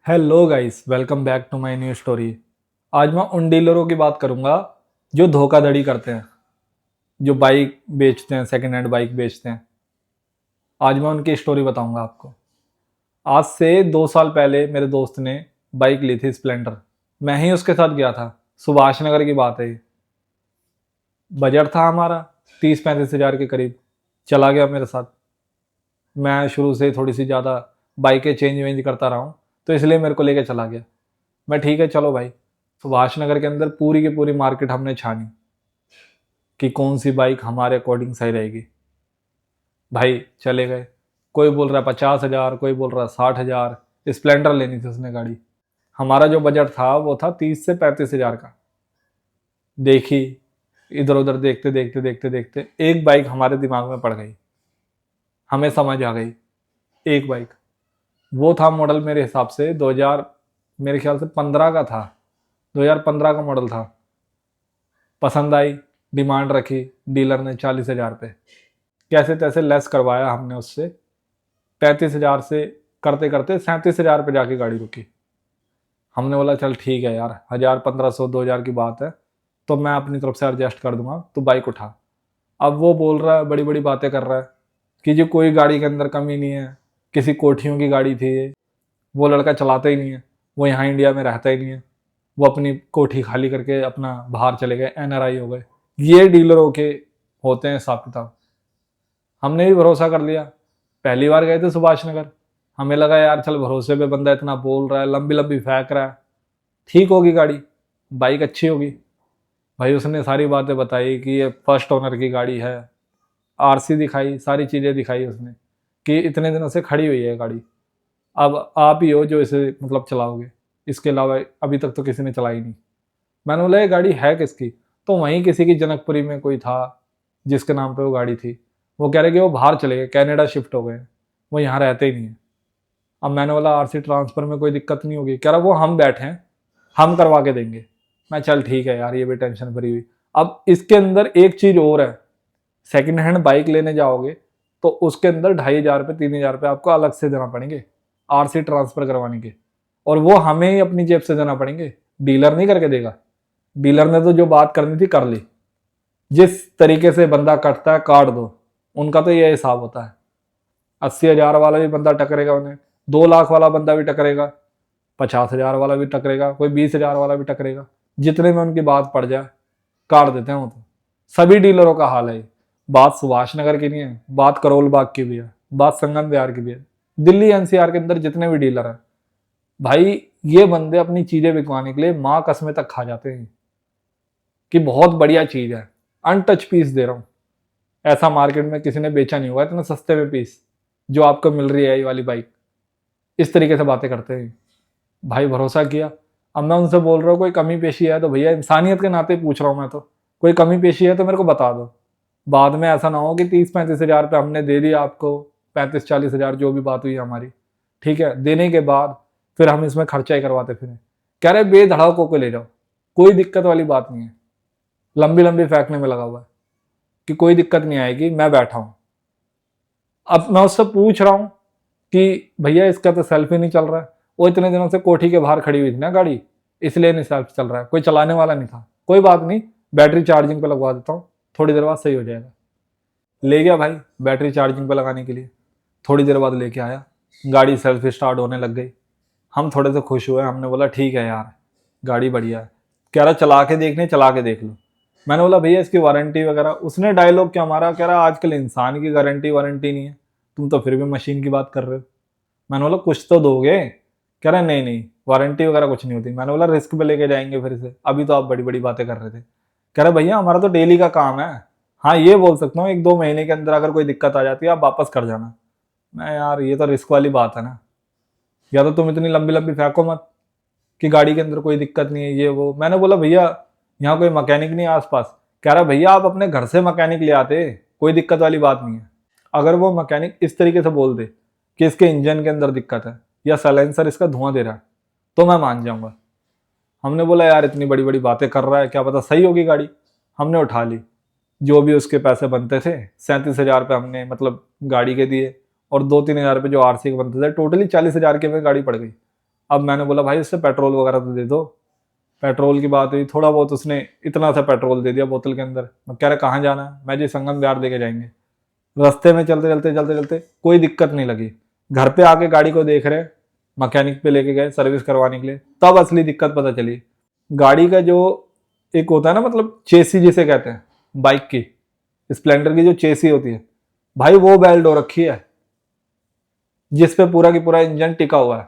Hello guys, welcome back to my new story. आज मैं उन डीलरों की बात करूंगा जो धोखाधड़ी करते हैं, जो बाइक बेचते हैं, सेकंड हैंड बाइक बेचते हैं। आज मैं उनकी स्टोरी बताऊंगा आपको। आज से 2 साल पहले मेरे दोस्त ने बाइक ली थी, स्प्लेंडर। मैं ही उसके साथ गया था। सुभाष नगर की बात है ये। बजट था हमारा 30-35 हज़ार के करीब। चला गया मेरे साथ। मैं शुरू से थोड़ी सी ज़्यादा बाइकें चेंज वेंज करता रहा हूँ, तो इसलिए मेरे को लेके चला गया। मैं ठीक है, चलो भाई। सुभाष नगर के अंदर पूरी की पूरी मार्केट हमने छानी कि कौन सी बाइक हमारे अकॉर्डिंग सही रहेगी। भाई चले गए। कोई बोल रहा है 50 हज़ार, कोई बोल रहा है 60 हज़ार। स्प्लेंडर लेनी थी उसने गाड़ी। हमारा जो बजट था वो था 30 से 35 हज़ार का। देखी, इधर उधर देखते देखते देखते देखते एक बाइक हमारे दिमाग में पड़ गई। हमें समझ आ गई। एक बाइक वो था, मॉडल मेरे हिसाब से 2000, मेरे ख्याल से 15 का था। 2015 का मॉडल था। पसंद आई, डिमांड रखी डीलर ने 40 हज़ार पे। कैसे तैसे लेस करवाया हमने उससे। 35 हज़ार से करते करते 37 हज़ार पे जाके गाड़ी रुकी। हमने बोला चल ठीक है यार, 1000, 1500, 2000 की बात है, तो मैं अपनी तरफ से एडजस्ट कर दूंगा, तो बाइक उठा। अब वो बोल रहा है, बड़ी बड़ी बातें कर रहा है कि जो कोई गाड़ी के अंदर कमी नहीं है, किसी कोठियों की गाड़ी थी ये, वो लड़का चलाता ही नहीं है, वो यहाँ इंडिया में रहता ही नहीं है, वो अपनी कोठी खाली करके अपना बाहर चले गए, एनआरआई हो गए। ये डीलरों के होते हैं हिसाब किताब। हमने भी भरोसा कर लिया। पहली बार गए थे सुभाष नगर। हमें लगा यार चल, भरोसे पे बंदा इतना बोल रहा है, लंबी लंबी फेंक रहा है, ठीक होगी गाड़ी, बाइक अच्छी होगी। भाई उसने सारी बातें बताई कि ये फर्स्ट ओनर की गाड़ी है। आरसी दिखाई, सारी चीज़ें दिखाई उसने कि इतने दिनों से खड़ी हुई है गाड़ी। अब आप ही हो जो इसे मतलब चलाओगे, इसके अलावा अभी तक तो किसी ने चलाई नहीं। मैंने बोला ये गाड़ी है किसकी? तो वहीं किसी की जनकपुरी में कोई था जिसके नाम पे वो गाड़ी थी। वो कह रहे कि वो बाहर चले गए, कनाडा शिफ्ट हो गए, वो यहाँ रहते ही नहीं है। अब मैंने बोला आरसी ट्रांसफर में कोई दिक्कत नहीं होगी? कह रहा वो हम बैठे हैं, हम करवा के देंगे। मैं चल ठीक है यार, ये भी टेंशन फ्री हुई। अब इसके अंदर एक चीज और है। सेकंड हैंड बाइक लेने जाओगे तो उसके अंदर 2500 रुपये 3000 रुपये आपको अलग से देना पड़ेंगे, आरसी ट्रांसफर करवाने के। और वो हमें ही अपनी जेब से देना पड़ेंगे, डीलर नहीं करके देगा। डीलर ने तो जो बात करनी थी कर ली। जिस तरीके से बंदा कटता है काट दो, उनका तो ये हिसाब होता है। 80 हज़ार वाला भी बंदा टकरेगा उन्हें, 2 लाख वाला बंदा भी टकरेगा, 50 हज़ार वाला भी टकरेगा, कोई 20 हज़ार वाला भी टकरेगा। जितने में उनकी बात पड़ जाए काट देते हैं वो तो। सभी डीलरों का हाल है ये। बात सुभाष नगर की नहीं है, बात करोल बाग की भी है, बात संगम विहार की भी है। दिल्ली एनसीआर के अंदर जितने भी डीलर हैं, भाई ये बंदे अपनी चीजें बिकवाने के लिए माँ कसमें तक खा जाते हैं कि बहुत बढ़िया चीज है, अनटच पीस दे रहा हूँ। ऐसा मार्केट में किसी ने बेचा नहीं हुआ इतने सस्ते में पीस जो आपको मिल रही है ये वाली बाइक। इस तरीके से बातें करते हैं। भाई भरोसा किया। अब मैं उनसे बोल रहा हूँ कोई कमी पेशी है तो भैया, इंसानियत के नाते पूछ रहा हूँ मैं तो, कोई कमी पेशी है तो मेरे को बता दो। बाद में ऐसा ना हो कि 30-35 हज़ार पे हमने दे दिया आपको, 35-40 हज़ार जो भी बात हुई हमारी, ठीक है, देने के बाद फिर हम इसमें खर्चा ही करवाते फिर। कह रहे बेधड़ाकों को ले जाओ, कोई दिक्कत वाली बात नहीं है। लंबी लंबी फेंकने में लगा हुआ है कि कोई दिक्कत नहीं आएगी, मैं बैठा हूँ। अब मैं उससे पूछ रहा हूँ कि भैया इसका तो सेल्फ ही नहीं चल रहा है। वो इतने दिनों से कोठी के बाहर खड़ी हुई थी ना गाड़ी, इसलिए नहीं सेल्फ चल रहा है, कोई चलाने वाला नहीं था। कोई बात नहीं, बैटरी चार्जिंग पे लगवा देता हूँ, थोड़ी देर बाद सही हो जाएगा। ले गया भाई बैटरी चार्जिंग पे लगाने के लिए। थोड़ी देर बाद लेके आया, गाड़ी सेल्फ स्टार्ट होने लग गई। हम थोड़े से खुश हुए, हमने बोला ठीक है यार, गाड़ी बढ़िया है। कह रहा चला के देखने, चला के देख लो। मैंने बोला भैया इसकी वारंटी वगैरह, उसने डायलॉग क्या मारा, कह रहा आजकल इंसान की गारंटी वारंटी नहीं है, तुम तो फिर भी मशीन की बात कर रहे हो। मैंने बोला कुछ तो दोगे? कह रहा नहीं नहीं, वारंटी वगैरह कुछ नहीं होती। मैंने बोला रिस्क पे लेके जाएंगे फिर से, अभी तो आप बड़ी बड़ी बातें कर रहे थे। कह रहा भैया हमारा तो डेली का काम है, हाँ ये बोल सकता हूँ 1-2 महीने के अंदर अगर कोई दिक्कत आ जाती है आप वापस कर जाना। मैं यार ये तो रिस्क वाली बात है ना, या तो तुम इतनी लंबी लंबी फेंको मत कि गाड़ी के अंदर कोई दिक्कत नहीं है ये वो। मैंने बोला भैया यहाँ कोई मैकेनिक नहीं है आसपास। कह रहा भैया आप अपने घर से मैकेनिक ले आते, कोई दिक्कत वाली बात नहीं है। अगर वो मैकेनिक इस तरीके से बोल दे कि इसके इंजन के अंदर दिक्कत है या साइलेंसर इसका धुआं दे रहा है, तो मैं मान जाऊंगा। हमने बोला यार इतनी बड़ी बड़ी बातें कर रहा है, क्या पता सही होगी गाड़ी। हमने उठा ली, जो भी उसके पैसे बनते थे 37 हज़ार पे हमने मतलब गाड़ी के दिए, और 2-3 हज़ार रुपये जो आरसी के बनते थे, टोटली 40 हज़ार के में गाड़ी पड़ गई। अब मैंने बोला भाई इससे पेट्रोल वगैरह तो दे दो। पेट्रोल की बात हुई, थोड़ा बहुत उसने इतना सा पेट्रोल दे दिया बोतल के अंदर। मैं कह रहा कहाँ जाना है, मैं जी संगम विहार लेके जाएंगे। रास्ते में चलते चलते चलते चलते कोई दिक्कत नहीं लगी। घर पे आके गाड़ी को देख रहे, मैकेनिक पे लेके गए सर्विस करवाने के लिए, तब असली दिक्कत पता चली। गाड़ी का जो एक होता है ना, मतलब चेसी जिसे कहते हैं, बाइक की स्प्लेंडर की जो चेसी होती है भाई, वो बेल्ट हो रखी है जिस पे पूरा की पूरा इंजन टिका हुआ है।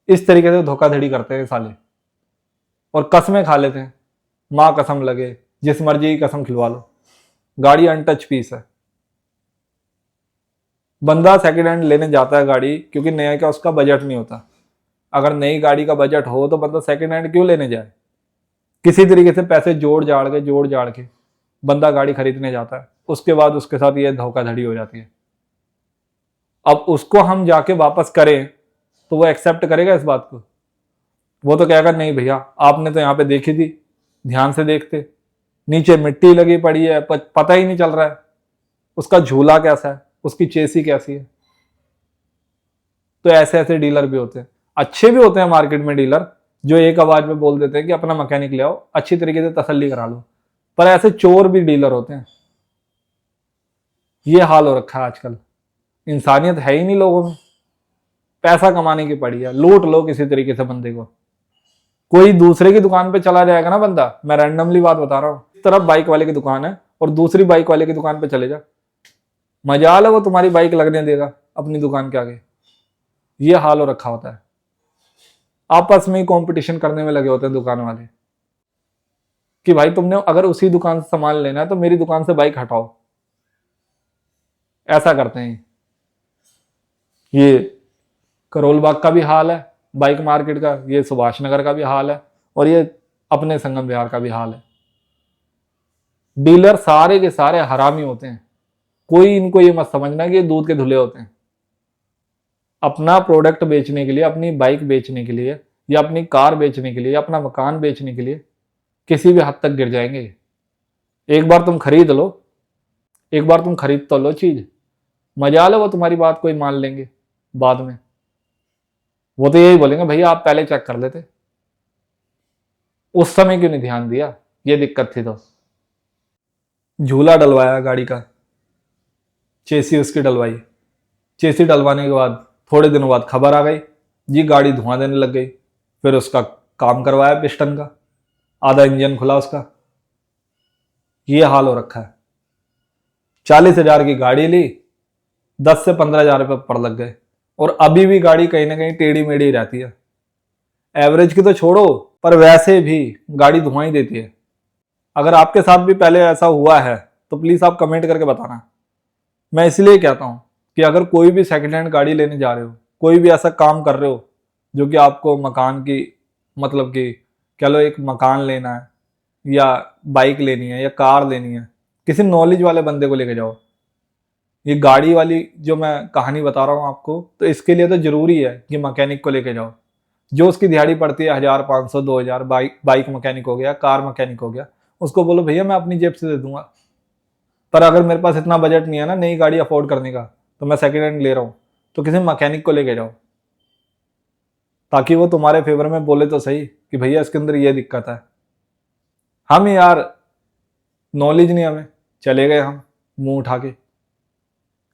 इस तरीके से धोखाधड़ी करते हैं साले, और कसमें खा लेते हैं। माँ कसम लगे, जिस मर्जी की कसम खिलवा लो, गाड़ी अनटच पीस है। बंदा सेकंड हैंड लेने जाता है गाड़ी क्योंकि नया का उसका बजट नहीं होता। अगर नई गाड़ी का बजट हो तो बंदा सेकंड हैंड क्यों लेने जाए। किसी तरीके से पैसे जोड़ जाड़ के बंदा गाड़ी खरीदने जाता है, उसके बाद उसके साथ ये धोखाधड़ी हो जाती है। अब उसको हम जाके वापस करें तो वो एक्सेप्ट करेगा इस बात को? वो तो कहेगा नहीं भैया, आपने तो यहाँ पे देखी थी, ध्यान से देखते, नीचे मिट्टी लगी पड़ी है, पता ही नहीं चल रहा है उसका झूला कैसा है, उसकी चेसी कैसी है। तो ऐसे ऐसे डीलर भी होते हैं। अच्छे भी होते हैं मार्केट में डीलर, जो एक आवाज में बोल देते हैं कि अपना मैकेनिक ले आओ, अच्छी तरीके से तसल्ली करा लो। पर ऐसे चोर भी डीलर होते हैं। ये हाल हो रखा है आजकल। इंसानियत है ही नहीं लोगों में। पैसा कमाने की पड़ी है, लूट लो किसी तरीके से बंदे को। कोई दूसरे की दुकान पे चला जाएगा ना बंदा, मैं रैंडमली बात बता रहा हूँ, इस तरफ बाइक वाले की दुकान है और दूसरी बाइक वाले की दुकान पे चले जा, मजाल है वो तुम्हारी बाइक लगने देगा अपनी दुकान के आगे। ये हाल हो रखा होता है। आपस में ही कंपटीशन करने में लगे होते हैं दुकान वाले कि भाई तुमने अगर उसी दुकान से सामान लेना है तो मेरी दुकान से बाइक हटाओ। ऐसा करते हैं। ये करोल बाग का भी हाल है बाइक मार्केट का, ये सुभाष नगर का भी हाल है, और ये अपने संगम विहार का भी हाल है। डीलर सारे के सारे हरामी होते हैं। कोई इनको ये मत समझना कि ये दूध के धुले होते हैं। अपना प्रोडक्ट बेचने के लिए, अपनी बाइक बेचने के लिए, या अपनी कार बेचने के लिए, या अपना मकान बेचने के लिए किसी भी हद तक गिर जाएंगे। एक बार तुम खरीद लो, एक बार तुम खरीद तो लो चीज, मजाल है वो तुम्हारी बात कोई मान लेंगे बाद में। वो तो यही बोलेंगे भैया आप पहले चेक कर लेते, उस समय क्यों नहीं ध्यान दिया, ये दिक्कत थी। तो झूला डलवाया गाड़ी का, चेसी उसकी डलवाई, चेसी डलवाने के बाद थोड़े दिनों बाद खबर आ गई जी गाड़ी धुआं देने लग गई। फिर उसका काम करवाया पिस्टन का, आधा इंजन खुला उसका। ये हाल हो रखा है। 40,000 की गाड़ी ली, 10 से 15,000 रुपये पर लग गए, और अभी भी गाड़ी कहीं ना कहीं टेढ़ी मेढ़ी रहती है। एवरेज की तो छोड़ो, पर वैसे भी गाड़ी धुआं ही देती है। अगर आपके साथ भी पहले ऐसा हुआ है तो प्लीज आप कमेंट करके बताना। मैं इसलिए कहता हूं कि अगर कोई भी सेकंड हैंड गाड़ी लेने जा रहे हो, कोई भी ऐसा काम कर रहे हो जो कि आपको मकान की, मतलब कि कह लो एक मकान लेना है, या बाइक लेनी है, या कार लेनी है, किसी नॉलेज वाले बंदे को लेके जाओ। ये गाड़ी वाली जो मैं कहानी बता रहा हूँ आपको, तो इसके लिए तो जरूरी है कि मैकेनिक को लेके जाओ। जो उसकी दिहाड़ी पड़ती है 1,500 2,000, बाइक मैकेनिक हो गया, कार मैकेनिक हो गया, उसको बोलो भैया मैं अपनी जेब से दे दूंगा। पर अगर मेरे पास इतना बजट नहीं है ना नई गाड़ी अफोर्ड करने का, तो मैं सेकेंड हैंड ले रहा हूँ, तो किसी मैकेनिक को लेके जाओ, ताकि वो तुम्हारे फेवर में बोले तो सही कि भैया इसके अंदर ये दिक्कत है। हम यार नॉलेज नहीं हमें, चले गए हम मुंह उठा के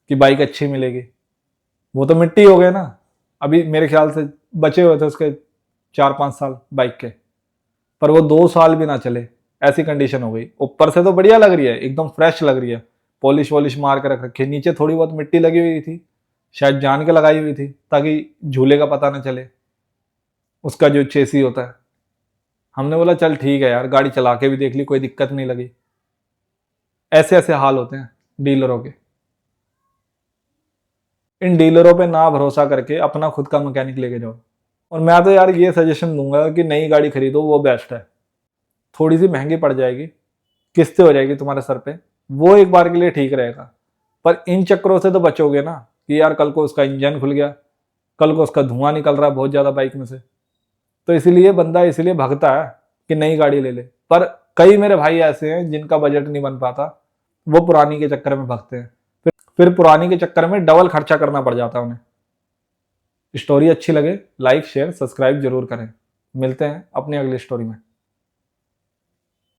कि बाइक अच्छी मिलेगी। वो तो मिट्टी हो गए ना। अभी मेरे ख्याल से बचे हुए थे उसके 4-5 साल बाइक के, पर वो 2 साल भी ना चले, ऐसी कंडीशन हो गई। ऊपर से तो बढ़िया लग रही है, एकदम फ्रेश लग रही है, पॉलिश वॉलिश मार के रख रखी है, नीचे थोड़ी बहुत मिट्टी लगी हुई थी, शायद जान के लगाई हुई थी ताकि झूले का पता ना चले, उसका जो चेसी होता है। हमने बोला चल ठीक है यार, गाड़ी चला के भी देख ली, कोई दिक्कत नहीं लगी। ऐसे ऐसे हाल होते हैं डीलरों के। इन डीलरों पे ना भरोसा करके अपना खुद का मैकेनिक लेके जाओ। और मैं तो यार ये सजेशन दूंगा कि नई गाड़ी खरीदो, वो बेस्ट है। थोड़ी सी महंगी पड़ जाएगी, किस्तें हो जाएगी तुम्हारे सर पे, वो एक बार के लिए ठीक रहेगा, पर इन चक्करों से तो बचोगे ना कि यार कल को उसका इंजन खुल गया, कल को उसका धुआं निकल रहा है बहुत ज्यादा बाइक में से। तो इसलिए बंदा इसलिए भागता है कि नई गाड़ी ले ले। पर कई मेरे भाई ऐसे हैं जिनका बजट नहीं बन पाता, वो पुरानी के चक्कर में भागते हैं। फिर पुरानी के चक्कर में डबल खर्चा करना पड़ जाता है उन्हें। स्टोरी अच्छी लगे लाइक शेयर सब्सक्राइब जरूर करें। मिलते हैं अपनी अगली स्टोरी में।